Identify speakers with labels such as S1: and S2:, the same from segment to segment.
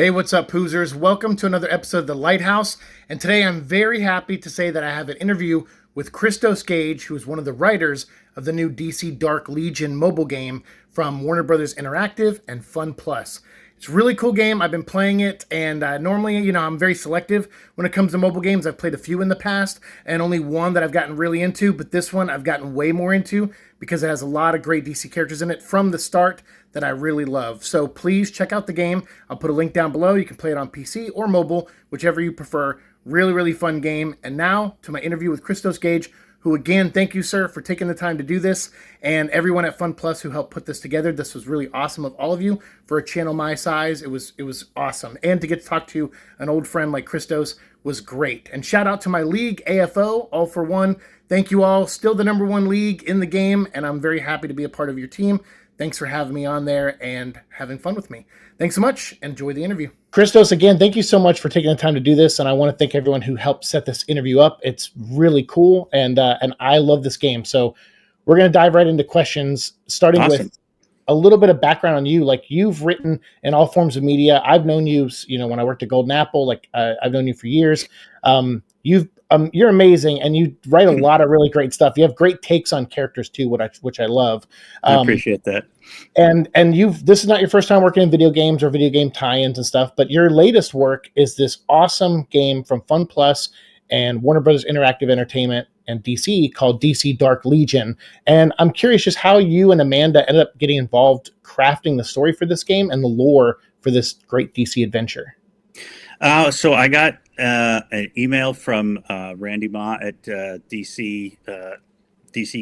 S1: Hey, what's up, Poozers? Welcome to another episode of The Lighthouse. And today I'm very happy to say that I have an interview with Christos Gage, who is one of the writers of the new DC Dark Legion mobile game from Warner Brothers Interactive and Fun Plus. It's a really cool game. I've been playing it, and normally, I'm very selective when it comes to mobile games. I've played a few in the past, and only one that I've gotten really into, but this one I've gotten way more into because it has a lot of great DC characters in it from the start that I really love. So please check out the game. I'll put a link down below. You can play it on PC or mobile, whichever you prefer. Really, really fun game. And now to my interview with Christos Gage, who again, thank you, sir, for taking the time to do this, and everyone at Fun Plus who helped put this together. This was really awesome of all of you for a channel my size. It was awesome. And to get to talk to an old friend like Christos was great. And shout out to my league, AFO, All for One. Thank you all. Still the #1 league in the game, and I'm very happy to be a part of your team. Thanks for having me on there and having fun with me. Thanks so much. Enjoy the interview. Christos, again, thank you so much for taking the time to do this. And I want to thank everyone who helped set this interview up. It's really cool. And I love this game. So we're going to dive right into questions, starting with a little bit of background on you. Like, you've written in all forms of media. I've known you, when I worked at Golden Apple, I've known you for years. You're amazing, and you write a lot of really great stuff. You have great takes on characters too, which I love.
S2: I appreciate that.
S1: And this is not your first time working in video games or video game tie-ins and stuff, but your latest work is this awesome game from Fun Plus and Warner Brothers Interactive Entertainment and DC called DC Dark Legion. And I'm curious just how you and Amanda ended up getting involved crafting the story for this game and the lore for this great DC adventure.
S2: So I got an email from Randy Ma at DC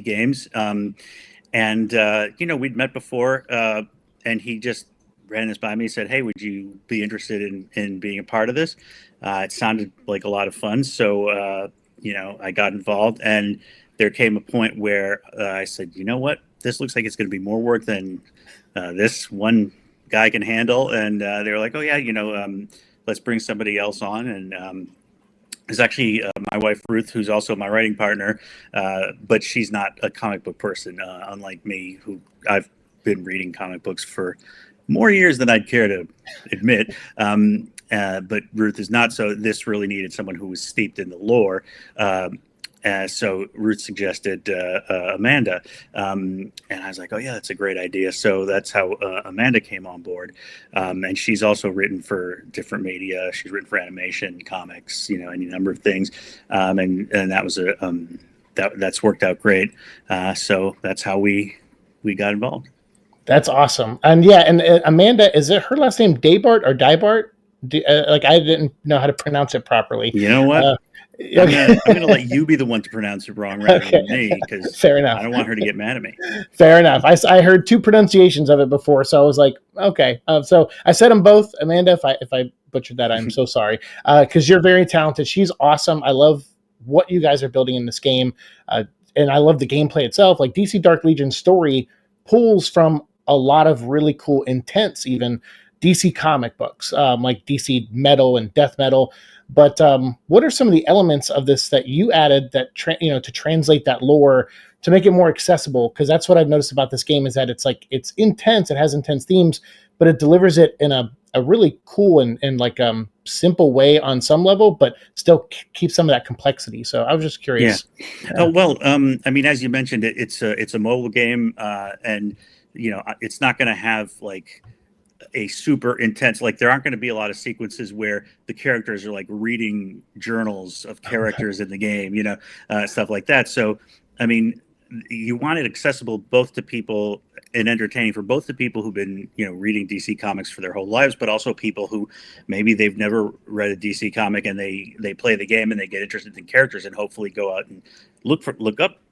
S2: Games, and we'd met before, and he just ran this by me and said, "Hey, would you be interested in being a part of this?" It sounded like a lot of fun, so I got involved, and there came a point where I said, "You know what? This looks like it's going to be more work than this one guy can handle," and they were like, "Oh yeah, let's bring somebody else on." And it's actually my wife, Ruth, who's also my writing partner, but she's not a comic book person, unlike me, who I've been reading comic books for more years than I'd care to admit. But Ruth is not, so this really needed someone who was steeped in the lore. So Ruth suggested Amanda, and I was like, "Oh yeah, that's a great idea." So that's how Amanda came on board, and she's also written for different media. She's written for animation, comics, any number of things, and that was that's worked out great. So that's how we got involved.
S1: That's awesome. And yeah, and Amanda, is it her last name Daybart or Dybart? I didn't know how to pronounce it properly.
S2: You know what? I'm gonna let you be the one to pronounce it wrong rather than me, because
S1: fair enough.
S2: I don't want her to get mad at me.
S1: Fair enough. I heard two pronunciations of it before, so I was like, okay. So I said them both. Amanda, if I butchered that, I'm so sorry. Because you're very talented. She's awesome. I love what you guys are building in this game, and I love the gameplay itself. Like, DC Dark Legion story pulls from a lot of really cool, intense, even DC comic books, like DC Metal and Death Metal. But what are some of the elements of this that you added that to translate that lore to make it more accessible? Because that's what I've noticed about this game, is that it's intense, it has intense themes, but it delivers it in a really cool and simple way on some level, but still keeps some of that complexity. So I was just curious.
S2: Yeah. Oh well, as you mentioned, it's a mobile game, and it's not going to have a super intense, there aren't going to be a lot of sequences where the characters are reading journals of characters in the game, stuff like that. So you want it accessible both to people and entertaining for both the people who've been reading DC comics for their whole lives, but also people who maybe they've never read a DC comic and they play the game and they get interested in characters and hopefully go out and look up,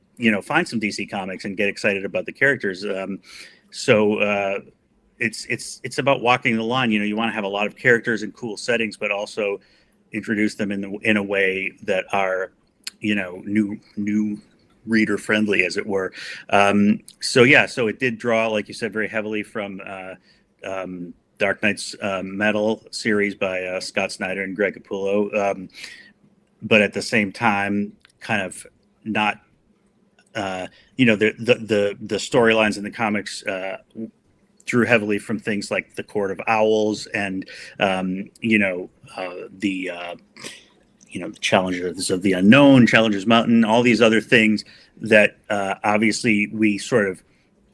S2: find some DC comics and get excited about the characters. It's about walking the line. You want to have a lot of characters and cool settings, but also introduce them in a way that are, new reader friendly, as it were. So it did draw, like you said, very heavily from Dark Knight's Metal series by Scott Snyder and Greg Capullo, but at the same time, kind of not. The storylines in the comics drew heavily from things like the Court of Owls and the the Challenges of the Unknown, Challenges Mountain, all these other things that obviously we sort of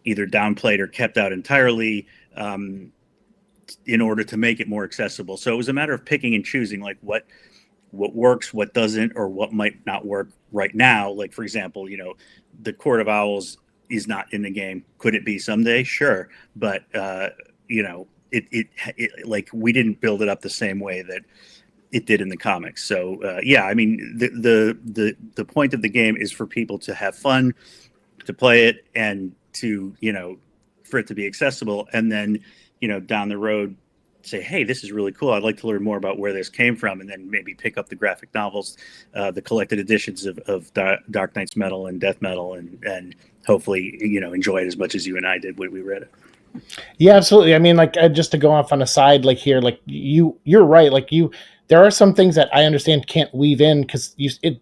S2: either downplayed or kept out entirely in order to make it more accessible. So it was a matter of picking and choosing, like what works, what doesn't, or what might not work right now. Like, for example, the Court of Owls is not in the game. Could it be someday? Sure, but it like we didn't build it up the same way that it did in the comics. So I mean, the point of the game is for people to have fun, to play it, and to for it to be accessible, and then down the road say, hey, this is really cool, I'd like to learn more about where this came from, and then maybe pick up the graphic novels, the collected editions of Dark Knight's Metal and Death Metal, and hopefully enjoy it as much as you and I did when we read it.
S1: Yeah, absolutely. I mean, like, just to go off on a side, like here, like you're right. Like there are some things that I understand can't weave in because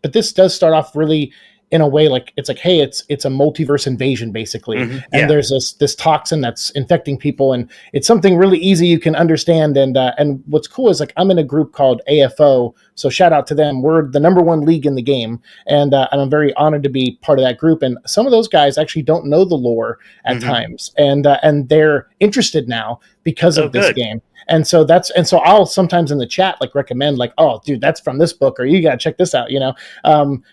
S1: but this does start off really in a way like it's like, hey, it's a multiverse invasion basically,
S2: Yeah.
S1: and there's this toxin that's infecting people, and it's something really easy you can understand. And what's cool is like I'm in a group called AFO, so shout out to them. We're the number one league in the game, and I'm very honored to be part of that group. And some of those guys actually don't know the lore at times, and they're interested now because of this game. And so I'll sometimes in the chat like recommend like, oh dude, that's from this book, or you gotta check this out,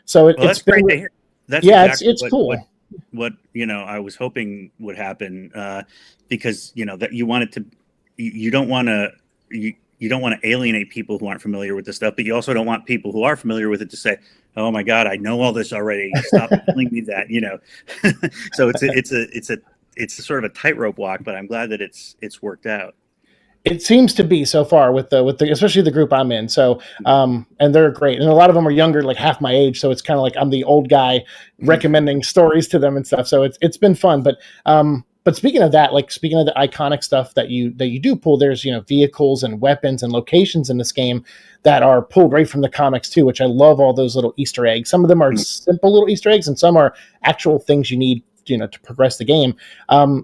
S1: so
S2: that's great to hear. That's
S1: exactly it's cool.
S2: What I was hoping would happen, because that you want it to, you don't want to alienate people who aren't familiar with this stuff, but you also don't want people who are familiar with it to say, oh my god, I know all this already, stop telling me that. So it's a sort of a tightrope walk, but I'm glad that it's worked out.
S1: It seems to be so far with the especially the group I'm in. So and they're great, and a lot of them are younger, like half my age. So it's kind of like I'm the old guy recommending stories to them and stuff. So it's been fun. But speaking of that, like speaking of the iconic stuff that you do pull, there's vehicles and weapons and locations in this game that are pulled right from the comics too, which I love. All those little Easter eggs. Some of them are simple little Easter eggs, and some are actual things you need to progress the game.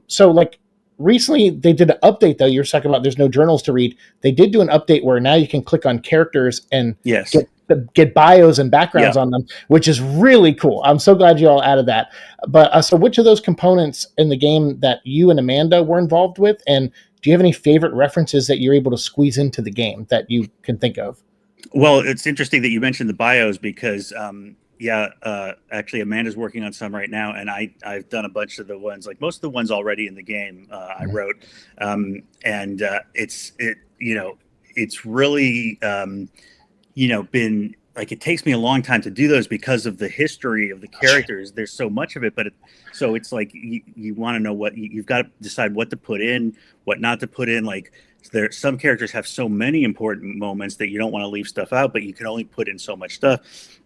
S1: So like. Recently, they did an update, though. You're talking about there's no journals to read. They did do an update where now you can click on characters and get bios and backgrounds on them, which is really cool. I'm so glad you all added that. But so which of those components in the game that you and Amanda were involved with? And do you have any favorite references that you're able to squeeze into the game that you can think of?
S2: Well, it's interesting that you mentioned the bios because actually Amanda's working on some right now, and I've done a bunch of the ones, like most of the ones already in the game I wrote, and it's really been like, it takes me a long time to do those because of the history of the characters. There's so much of it, but so it's like you want to know what you've got to decide what to put in, what not to put in. Like some characters have so many important moments that you don't want to leave stuff out, but you can only put in so much stuff.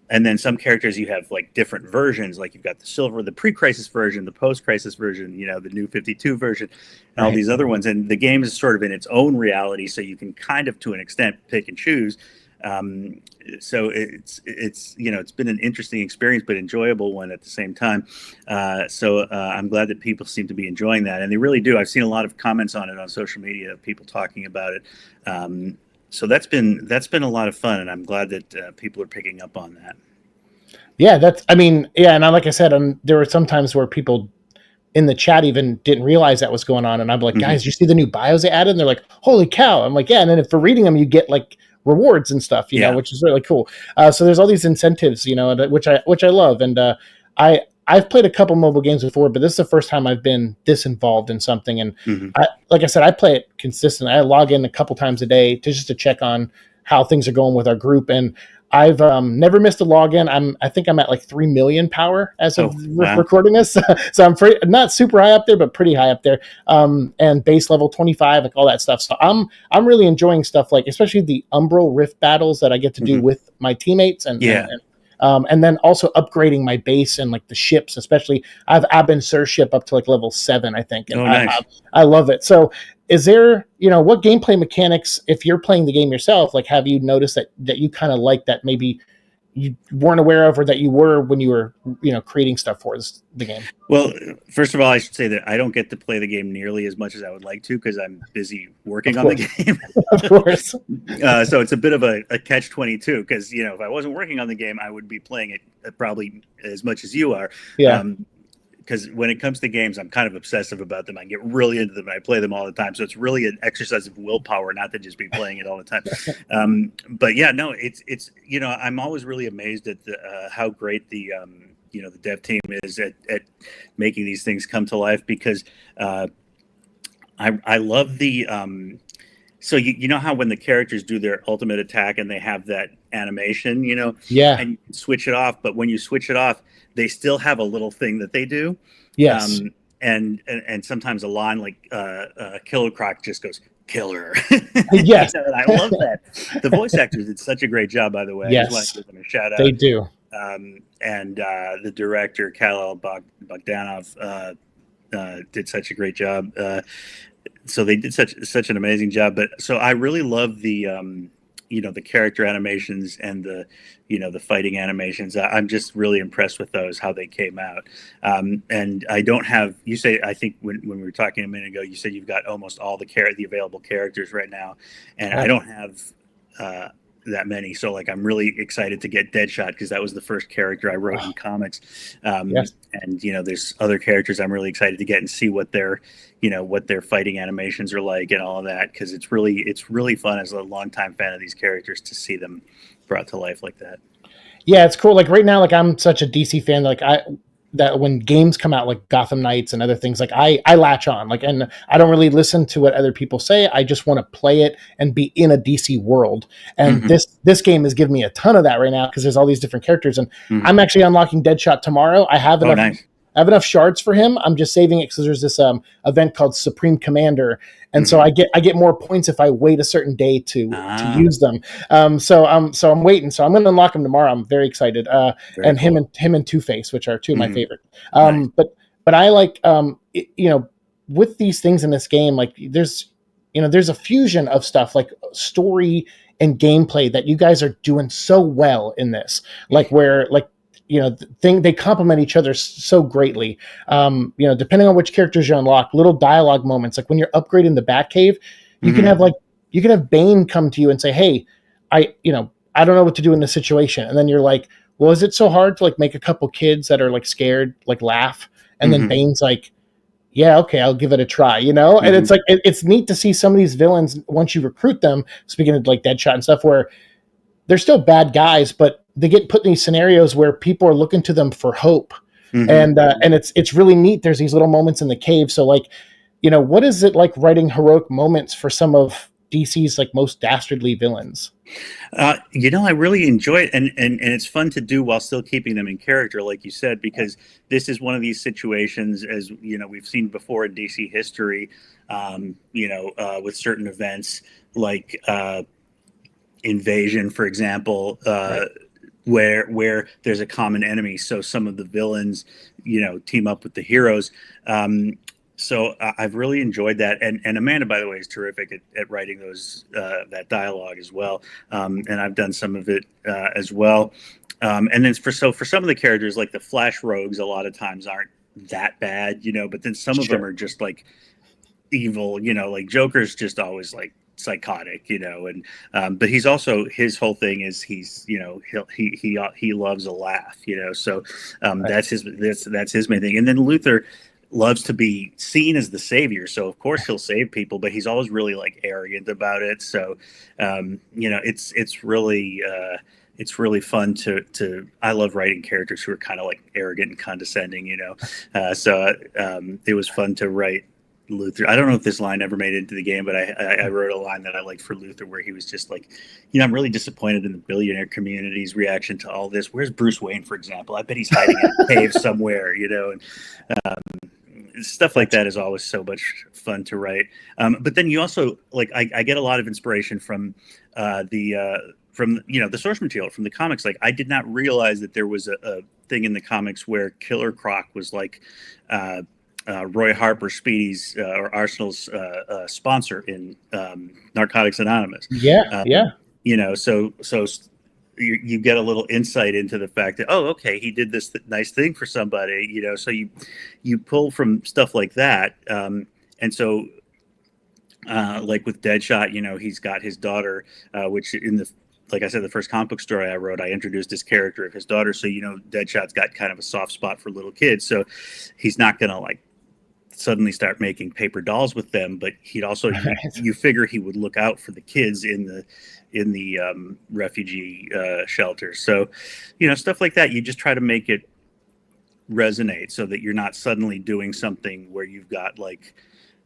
S2: And then some characters you have like different versions, like you've got the pre-crisis version, the post-crisis version, the new 52 version, and all these other ones. And the game is sort of in its own reality, so you can kind of, to an extent, pick and choose. So it's been an interesting experience, but enjoyable one at the same time. So I'm glad that people seem to be enjoying that, and they really do. I've seen a lot of comments on it on social media, people talking about it. So that's been a lot of fun, and I'm glad that people are picking up on that.
S1: Yeah, and like I said, there were some times where people in the chat even didn't realize that was going on, and I'm like, guys, you see the new bios they added? And they're like, holy cow! I'm like, yeah, and then for reading them, you get like rewards and stuff, which is really cool. So there's all these incentives, which I love, and I've played a couple mobile games before, but this is the first time I've been this involved in something. And like I said, I play it consistently. I log in a couple times a day just to check on how things are going with our group. And I've never missed a login. I think I'm at like 3 million power as of recording this. So I'm not super high up there, but pretty high up there. And base level 25, like all that stuff. So I'm really enjoying stuff like, especially the Umbral Rift battles that I get to do with my teammates and then also upgrading my base and like the ships, especially I have Abin Sur ship up to like level 7, I think. And
S2: nice.
S1: I love it. So is there, what gameplay mechanics, if you're playing the game yourself, like have you noticed that you kind of like that maybe, you weren't aware of, or that you were when you were creating stuff for the game?
S2: Well, first of all, I should say that I don't get to play the game nearly as much as I would like to because I'm busy
S1: Of
S2: working on the
S1: course,
S2: game.
S1: of course.
S2: So it's a bit of a catch-22 because if I wasn't working on the game, I would be playing it probably as much as you are.
S1: Yeah,
S2: Because when it comes to games, I'm kind of obsessive about them. I get really into them. I play them all the time. So it's really an exercise of willpower, not to just be playing it all the time. But yeah, no, it's I'm always really amazed at how great the dev team is at making these things come to life because I love the so you know how when the characters do their ultimate attack and they have that animation,
S1: yeah,
S2: and you can switch it off, but when you switch it off, they still have a little thing that they do.
S1: yes,
S2: Um, and sometimes a line like Killer Croc just goes killer.
S1: yes,
S2: And I love that. The voice actors did such a great job, by the way. I just want to
S1: yes.
S2: give them a shout
S1: They
S2: out.
S1: do.
S2: And the director Khalil Bogdanov did such a great job. So they did such an amazing job. But so I really love the character animations and the fighting animations. I'm just really impressed with those, how they came out. And I don't have, you say, I think when we were talking a minute ago, you said you've got almost all the available characters right now, and I
S1: Right.
S2: don't have that many. So like, I'm really excited to get Deadshot because that was the first character I wrote in
S1: Oh,
S2: comics.
S1: yes.
S2: And there's other characters I'm really excited to get and see what their fighting animations are like and all of that, because it's really fun as a longtime fan of these characters to see them brought to life like that.
S1: Yeah, it's cool. Like right now, like I'm such a DC fan. Like that when games come out, like Gotham Knights and other things, like I latch on. Like, and I don't really listen to what other people say. I just want to play it and be in a DC world. And
S2: Mm-hmm.
S1: this game is giving me a ton of that right now because there's all these different characters. And
S2: Mm-hmm.
S1: I'm actually unlocking Deadshot tomorrow. I have
S2: Oh,
S1: enough.
S2: nice.
S1: I have enough shards for him. I'm just saving it because there's this event called Supreme Commander, and so
S2: Mm-hmm.
S1: I get more points if I wait a certain day to
S2: Ah,
S1: use them. So I'm waiting. So I'm going to unlock him tomorrow. I'm very excited.
S2: very
S1: And
S2: cool.
S1: him and Two Face, which are two of my
S2: Mm-hmm.
S1: favorite.
S2: Nice.
S1: But I like with these things in this game, like there's a fusion of stuff like story and gameplay that you guys are doing so well in this. Like where like they complement each other so greatly. Depending on which characters you unlock, little dialogue moments like when you're upgrading the Batcave, you can
S2: Mm-hmm.
S1: have Bane come to you and say, "Hey, I don't know what to do in this situation," and then you're like, "Well, is it so hard to like make a couple kids that are like scared like laugh?" And then
S2: Mm-hmm.
S1: Bane's like, "Yeah, okay, I'll give it a try," And
S2: Mm-hmm.
S1: it's like it's neat to see some of these villains once you recruit them. Speaking of like Deadshot and stuff, where they're still bad guys, but they get put in these scenarios where people are looking to them for hope,
S2: Mm-hmm.
S1: and it's really neat. There's these little moments in the cave. So like, what is it like writing heroic moments for some of DC's like most dastardly villains?
S2: I really enjoy it, and it's fun to do while still keeping them in character, like you said, because this is one of these situations, as we've seen before in DC history, with certain events like Invasion, for example,
S1: Right.
S2: where there's a common enemy, so some of the villains, team up with the heroes. So I've really enjoyed that, and Amanda, by the way, is terrific at writing those that dialogue as well, and I've done some of it as well. And then for some of the characters, like the Flash Rogues, a lot of times aren't that bad, but then some of them
S1: Sure.
S2: are just like evil, like Joker's just always like psychotic, and but he's also, his whole thing is he's he loves a laugh, so
S1: Right.
S2: that's his main thing. And then Luther loves to be seen as the savior, so of course he'll save people, but he's always really like arrogant about it. So it's really fun to I love writing characters who are kind of like arrogant and condescending, so it was fun to write Luther. I don't know if this line ever made it into the game, but I wrote a line that I liked for Luther where he was just like, I'm really disappointed in the billionaire community's reaction to all this. Where's Bruce Wayne, for example? I bet he's hiding in a cave somewhere, and stuff like
S1: Gotcha.
S2: that is always so much fun to write. But then you also like, I get a lot of inspiration from the source material from the comics. Like I did not realize that there was a thing in the comics where Killer Croc was like Roy Harper, Speedy's or Arsenal's sponsor in Narcotics Anonymous.
S1: Yeah.
S2: Um,
S1: Yeah.
S2: so you get a little insight into the fact that, oh, okay, he did this nice thing for somebody, you know. So you pull from stuff like that, and so like with Deadshot, you know, he's got his daughter, which in the, like I said, the first comic book story I wrote, I introduced this character of his daughter. So, you know, Deadshot's got kind of a soft spot for little kids. So he's not going to like suddenly start making paper dolls with them, but he'd also,
S1: Right.
S2: you figure he would look out for the kids in the refugee shelters. So, you know, stuff like that. You just try to make it resonate so that you're not suddenly doing something where you've got like,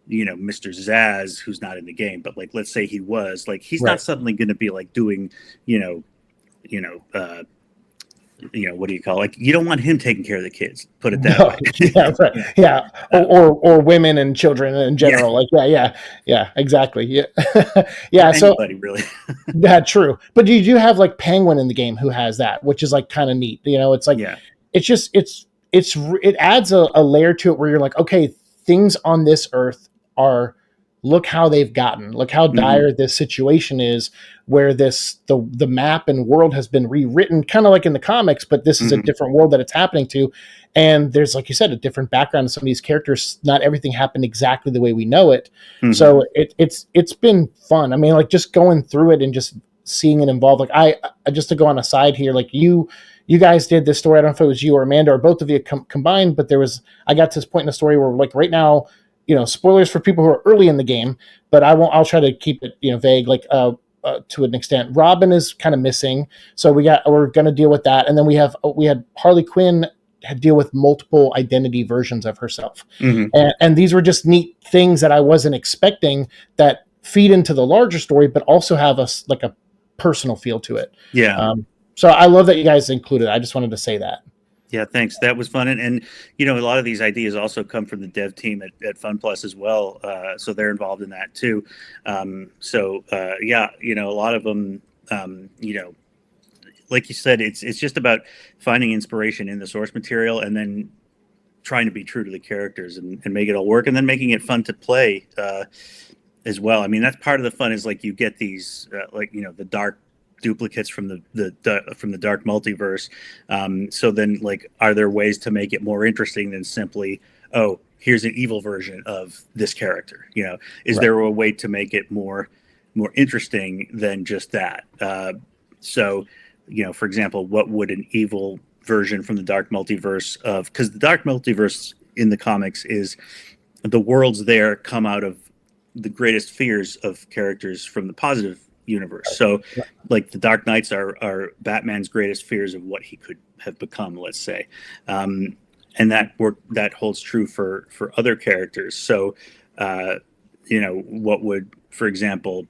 S2: you know, Mr. Zaz, who's not in the game, but like, let's say he was, like, he's not
S1: Right.
S2: suddenly going to be like doing, you know, you know, uh, what do you call it? Like, you don't want him taking care of the kids. Put it that
S1: No,
S2: way.
S1: yeah, right.
S2: Yeah.
S1: Yeah, or women and children in
S2: Yeah.
S1: general. Like, yeah, exactly. Yeah,
S2: Or
S1: yeah. So
S2: anybody really.
S1: yeah, true. But you do have like Penguin in the game who has that, which is like kind of neat. You know, it's like
S2: Yeah.
S1: it's just it adds a layer to it where you're like, okay, things on this earth are, look how they've gotten, look how
S2: Hmm.
S1: dire this situation is, where the map and world has been rewritten, kind of like in the comics, but this is a
S2: Hmm.
S1: different world that it's happening to. And there's, like you said, a different background to some of these characters. Not everything happened exactly the way we know it.
S2: Hmm.
S1: So it's been fun. I mean, like just going through it and just seeing it evolve. Like I just to go on a side here, like you guys did this story. I don't know if it was you or Amanda or both of you combined, but I got to this point in the story where like right now, you know, spoilers for people who are early in the game, but I'll try to keep it, you know, vague, like, to an extent. Robin is kind of missing. So we're going to deal with that. And then we had Harley Quinn had deal with multiple identity versions of herself.
S2: Hmm.
S1: And these were just neat things that I wasn't expecting that feed into the larger story, but also have like a personal feel to it.
S2: Yeah.
S1: So I love that you guys included it. I just wanted to say that.
S2: Yeah, thanks. That was fun, and you know, a lot of these ideas also come from the dev team at Fun Plus as well. So they're involved in that too. Yeah, you know, a lot of them, you know, like you said, it's just about finding inspiration in the source material and then trying to be true to the characters and make it all work, and then making it fun to play as well. I mean, that's part of the fun is like you get these like, you know, the dark duplicates from the dark multiverse. So then, like, are there ways to make it more interesting than simply, oh, here's an evil version of this character? You know, is
S1: Right.
S2: there a way to make it more interesting than just that? So, you know, for example, what would an evil version from the dark multiverse of? Because the dark multiverse in the comics is the worlds there come out of the greatest fears of characters from the positive universe. So,
S1: Right.
S2: like the Dark Knights are Batman's greatest fears of what he could have become, let's say, and that holds true for other characters. So, uh, you know, what would, for example,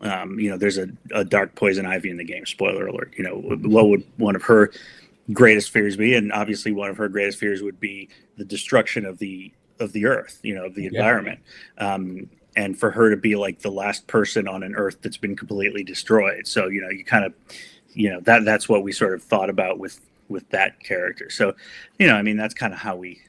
S2: you know, there's a dark poison ivy in the game. Spoiler alert. You know, what would one of her greatest fears be? And obviously, one of her greatest fears would be the destruction of the earth. You know, of the
S1: Yeah.
S2: environment. And for her to be like the last person on an earth that's been completely destroyed. So, you know, you kind of, you know, that's what we sort of thought about with that character. So, you know, I mean, that's kind of how we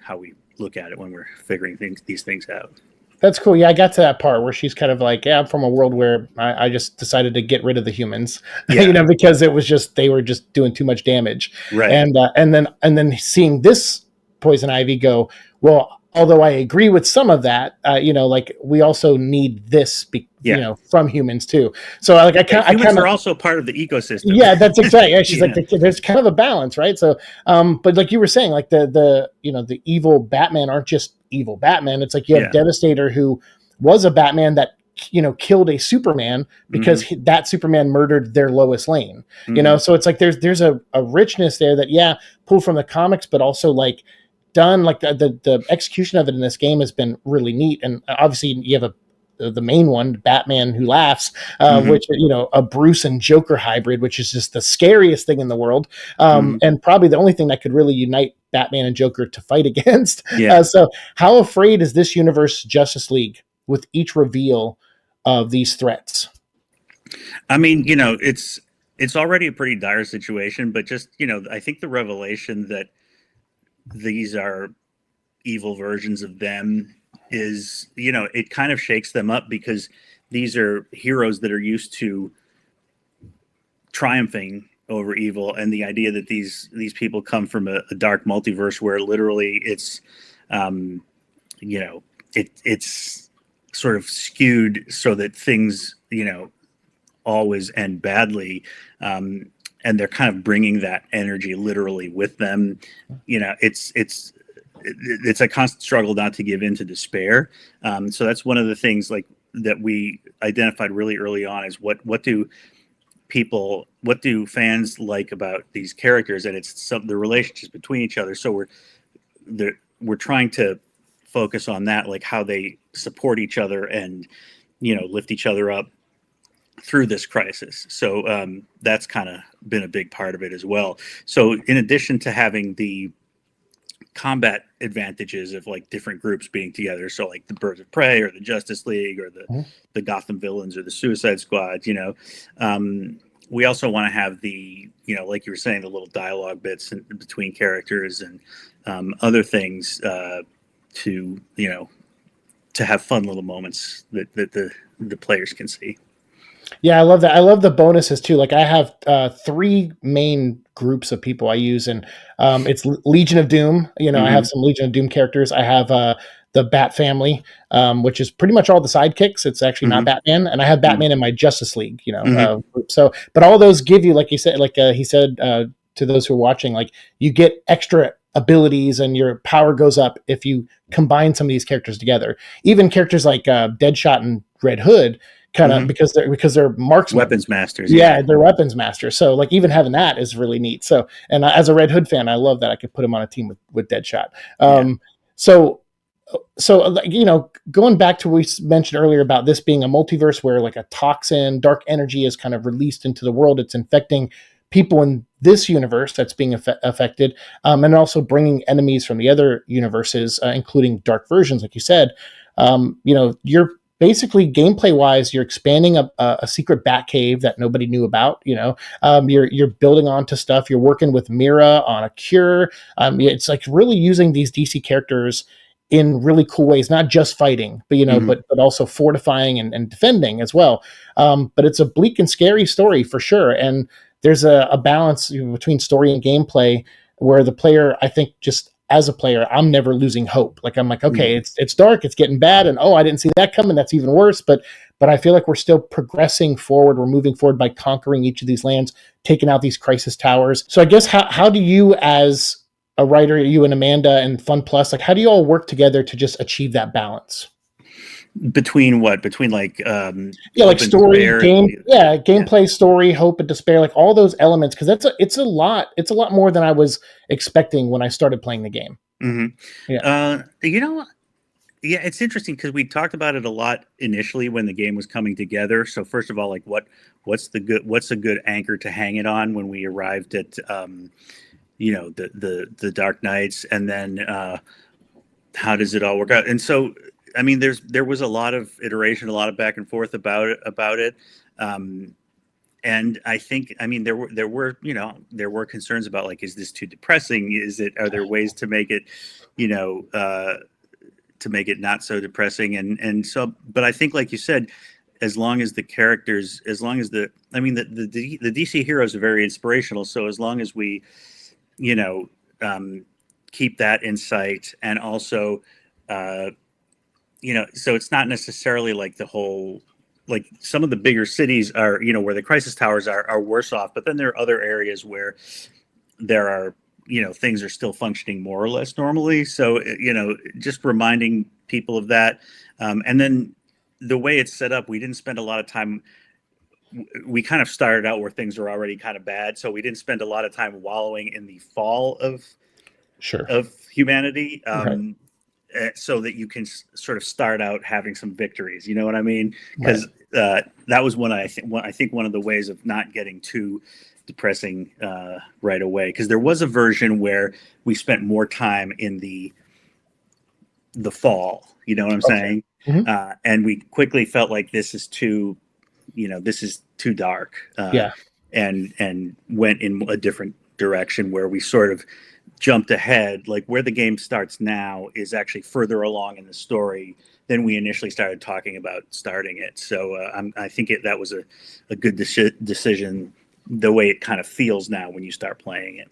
S2: look at it when we're figuring these things out.
S1: That's cool. Yeah, I got to that part where she's kind of like, yeah, I'm from a world where I just decided to get rid of the humans, you
S2: Yeah.
S1: know, because it was just they were just doing too much damage,
S2: Right.
S1: and then seeing this poison ivy go, well, although I agree with some of that, you know, like we also need this, you
S2: Yeah.
S1: know, from humans too. So like
S2: Right.
S1: I
S2: Humans
S1: kind
S2: are
S1: of
S2: also part of the ecosystem.
S1: yeah, that's exactly. Yeah, she's like,
S2: Yeah.
S1: there's kind of a balance, right? So, but like you were saying, like the you know the evil Batman aren't just evil Batman. It's like you have
S2: Yeah.
S1: Devastator, who was a Batman that, you know, killed a Superman because
S2: Hmm.
S1: that Superman murdered their Lois Lane. You know,
S2: Hmm.
S1: so it's like there's a richness there that, yeah, pulled from the comics, but also like done like the execution of it in this game has been really neat. And obviously you have the main one, Batman Who Laughs,
S2: Hmm.
S1: which, you know, a Bruce and Joker hybrid, which is just the scariest thing in the world,
S2: Hmm.
S1: and probably the only thing that could really unite Batman and Joker to fight against.
S2: Yeah.
S1: So, how afraid is this universe Justice League with each reveal of these threats?
S2: I mean, you know, it's already a pretty dire situation, but just, you know, I think the revelation that these are evil versions of them is, you know, it kind of shakes them up because these are heroes that are used to triumphing over evil, and the idea that these people come from a dark multiverse where literally it's um, you know it's sort of skewed so that things always end badly, um, and they're kind of bringing that energy literally with them. It's a constant struggle not to give in to despair. So that's one of the things like that we identified really early on is what do fans like about these characters, and it's the relationships between each other. So we're trying to focus on that, like how they support each other and lift each other up through this crisis. So that's kind of been a big part of it as well. So in addition to having the combat advantages of like different groups being together, so like the Birds of Prey or the Justice League or the Gotham Villains or the Suicide Squad, we also want to have the like you were saying, the little dialogue bits between characters and other things to to have fun little moments that the players can see.
S1: Yeah, I love that. I love the bonuses too. Like I have three main groups of people I use, and it's Legion of Doom. I have some Legion of Doom characters. I have the Bat Family, which is pretty much all the sidekicks. It's actually not Batman, and I have Batman in my Justice League. Group. So, but all those give you, like you said, like he said to those who are watching, like you get extra abilities and your power goes up if you combine some of these characters together. Even characters like Deadshot and Red Hood kind of because they're marksmen,
S2: weapons masters.
S1: Yeah, they're weapons masters. So like even having that is really neat. So and as a Red Hood fan, I love that I could put him on a team with Deadshot. So going back to what we mentioned earlier about this being a multiverse where like a toxin, dark energy is kind of released into the world. It's infecting people in this universe that's being affected, and also bringing enemies from the other universes, including dark versions, like you said. You're basically gameplay wise, you're expanding a secret bat cave that nobody knew about. You're building onto stuff. You're working with Mira on a cure. It's like really using these DC characters in really cool ways, not just fighting, but also fortifying and defending as well. But it's a bleak and scary story for sure. And there's a balance between story and gameplay where the player, I think, just as a player, I'm never losing hope. Like I'm like, okay, it's dark, it's getting bad, and I didn't see that coming. That's even worse. But I feel like we're still progressing forward. We're moving forward by conquering each of these lands, taking out these crisis towers. So I guess how do you, as a writer, you and Amanda and Fun Plus, like how do you all work together to just achieve that balance?
S2: Between like
S1: like story, gameplay, story, hope and despair, like all those elements, because it's a lot more than I was expecting when I started playing the game.
S2: It's interesting because we talked about it a lot initially when the game was coming together. So first of all, like what's a good anchor to hang it on when we arrived at the Dark Knights, and then how does it all work out? And so I mean, there was a lot of iteration, a lot of back and forth about it. And I think, I mean, there were concerns about like, is this too depressing? Are there ways to make it, to make it not so depressing? And so, but I think, like you said, as long as the characters, the DC heroes are very inspirational. So as long as we, keep that in sight, and also, so it's not necessarily like the whole, like some of the bigger cities are, where the crisis towers are worse off, but then there are other areas where there are, things are still functioning more or less normally. So, just reminding people of that. And then the way it's set up, we didn't spend a lot of time. We kind of started out where things were already kind of bad. So we didn't spend a lot of time wallowing in the fall of humanity.
S1: Right.
S2: So that you can sort of start out having some victories, you know what I mean? Because that was I think one of the ways of not getting too depressing right away. Because there was a version where we spent more time in the fall, you know what I'm saying? And we quickly felt like this is too dark, and went in a different direction where we sort of jumped ahead. Like where the game starts now is actually further along in the story than we initially started talking about starting it. So I think that was a good decision the way it kind of feels now when you start playing it.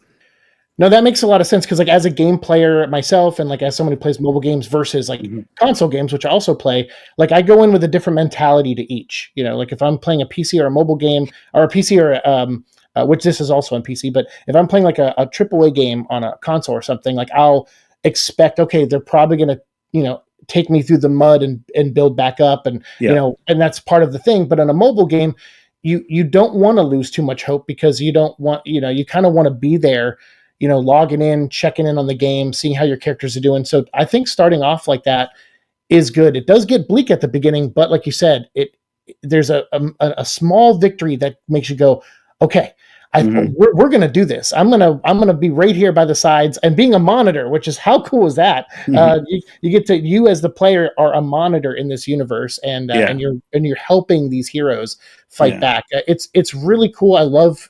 S1: No, that makes a lot of sense because, like, as a game player myself, and like as someone who plays mobile games versus like
S2: Mm-hmm.
S1: console games, which I also play, like I go in with a different mentality to each. You know, like if I'm playing a PC or a mobile game, or a PC or which this is also on PC, but if I'm playing like a AAA game on a console or something, like I'll expect, okay, they're probably going to, take me through the mud and build back up, and
S2: Yeah.
S1: and that's part of the thing. But on a mobile game, you don't want to lose too much hope because you don't want, you kind of want to be there, logging in, checking in on the game, seeing how your characters are doing. So I think starting off like that is good. It does get bleak at the beginning, but like you said, there's a small victory that makes you go, okay,
S2: Mm-hmm.
S1: we're gonna do this. I'm gonna be right here by the sides and being a monitor, which is how cool is that?
S2: Mm-hmm.
S1: You get to, you as the player are a monitor in this universe,
S2: Yeah.
S1: and you're helping these heroes fight
S2: Yeah.
S1: back. It's really cool. I love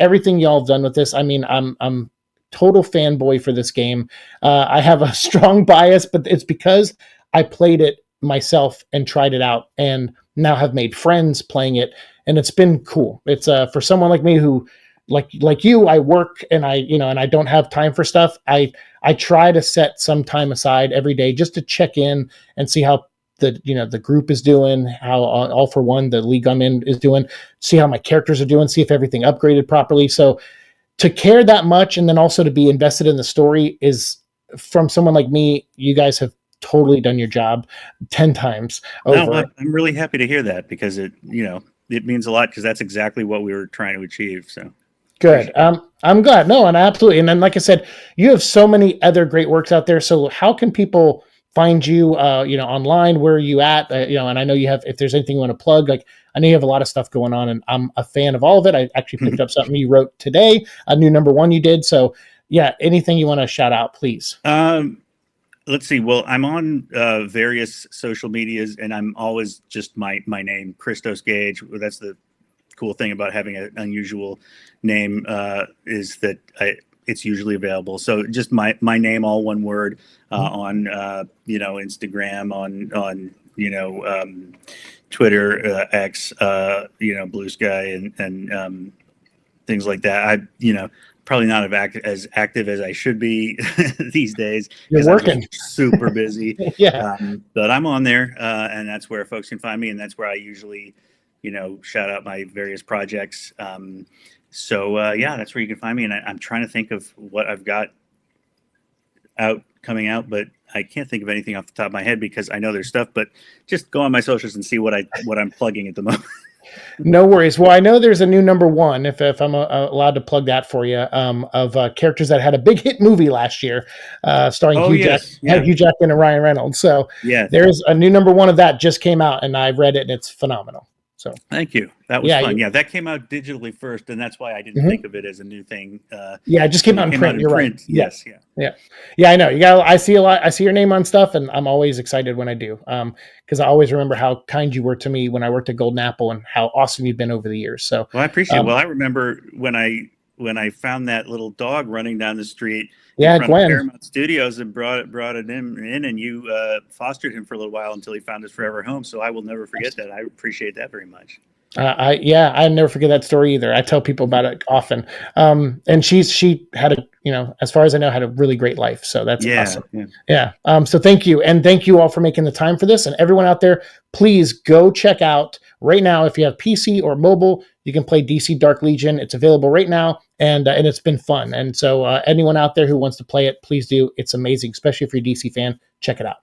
S1: everything y'all have done with this. I mean, I'm total fanboy for this game. I have a strong bias, but it's because I played it myself and tried it out, and now have made friends playing it, and it's been cool. It's for someone like me who, like you, I work and I don't have time for stuff. I try to set some time aside every day just to check in and see how the group is doing, how All For One, the league I'm in, is doing, see how my characters are doing, see if everything upgraded properly. So to care that much and then also to be invested in the story is, from someone like me, you guys have totally done your job 10 times
S2: No,
S1: over.
S2: I'm really happy to hear that because it means a lot because that's exactly what we were trying to achieve. So
S1: Good.
S2: appreciate it.
S1: I'm glad. No, and absolutely. And then, like I said, you have so many other great works out there. So how can people find you, online? Where are you at? And I know you have, if there's anything you want to plug, like I know you have a lot of stuff going on, and I'm a fan of all of it. I actually picked up something you wrote today, a new number one you did. So yeah, anything you want to shout out, please.
S2: Let's see. Well, I'm on various social medias, and I'm always just my name, Christos Gage. That's the cool thing about having an unusual name, is that it's usually available. So just my name, all one word, on Instagram, on Twitter, X, Blue Sky, and things like that. Probably not as active as I should be these days
S1: You're
S2: because I'm just
S1: working.
S2: super busy.
S1: Yeah.
S2: But I'm on there, and that's where folks can find me, and that's where I usually, shout out my various projects. Yeah, that's where you can find me. And I'm trying to think of what I've got coming out, but I can't think of anything off the top of my head because I know there's stuff. But just go on my socials and see what I'm plugging at the moment.
S1: No worries. Well, I know there's a new number one, if I'm allowed to plug that for you, of characters that had a big hit movie last year, starring
S2: Oh yes, yeah,
S1: Hugh Jackman and Ryan Reynolds. So
S2: yeah.
S1: there's a new number one of that just came out, and I read it, and it's phenomenal. So
S2: Thank you. That was
S1: yeah,
S2: fun. Yeah, that came out digitally first, and that's why I didn't
S1: mhm.
S2: think of it as a new thing.
S1: Yeah, it just
S2: When
S1: came
S2: it
S1: out in
S2: came out
S1: print.
S2: in
S1: You're right.
S2: print,
S1: Yeah.
S2: yes, yeah.
S1: Yeah, I know. You got. I see a lot. I see your name on stuff, and I'm always excited when I do, because I always remember how kind you were to me when I worked at Golden Apple, and how awesome you've been over the years. So,
S2: Well, I appreciate it. Well, I remember when I found that little dog running down the street in
S1: yeah,
S2: front of
S1: Gwen.
S2: Paramount Studios and brought it in, and you fostered him for a little while until he found his forever home. So I will never forget that. I appreciate that very much.
S1: I never forget that story either. I tell people about it often. And she had as far as I know, had a really great life. So that's
S2: Yeah,
S1: awesome.
S2: yeah.
S1: Yeah. So thank you. And thank you all for making the time for this. And everyone out there, please go check out right now. If you have PC or mobile, you can play DC Dark Legion. It's available right now. And it's been fun. And so anyone out there who wants to play it, please do. It's amazing, especially if you're a DC fan. Check it out.